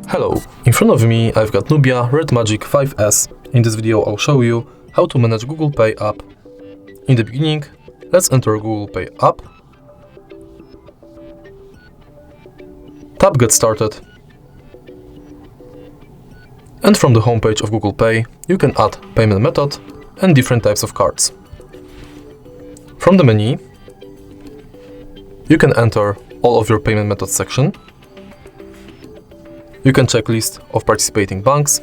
Hello, in front of me I've got Nubia Red Magic 5S. In this video I'll show you how to manage Google Pay app. In the beginning, let's enter Google Pay app. Tap Get Started. And from the homepage of Google Pay, you can add payment method and different types of cards. From the menu, you can enter all of your payment methods section. You can check list of participating banks.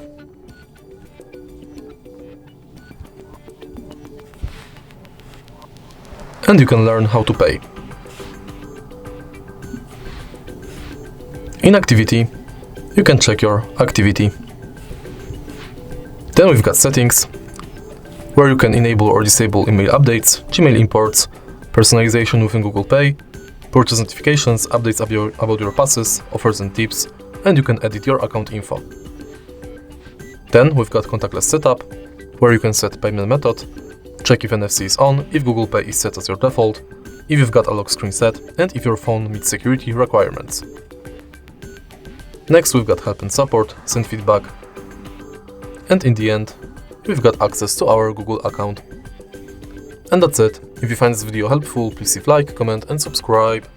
And you can learn how to pay. In activity, you can check your activity. Then we've got settings, where you can enable or disable email updates, Gmail imports, personalization within Google Pay, purchase notifications, updates about your passes, offers and tips, and you can edit your account info. Then we've got contactless setup, where you can set payment method, check if NFC is on, if Google Pay is set as your default, if you've got a lock screen set, and if your phone meets security requirements. Next we've got help and support, send feedback, and in the end, we've got access to our Google account. And that's it. If you find this video helpful, please leave like, comment and subscribe.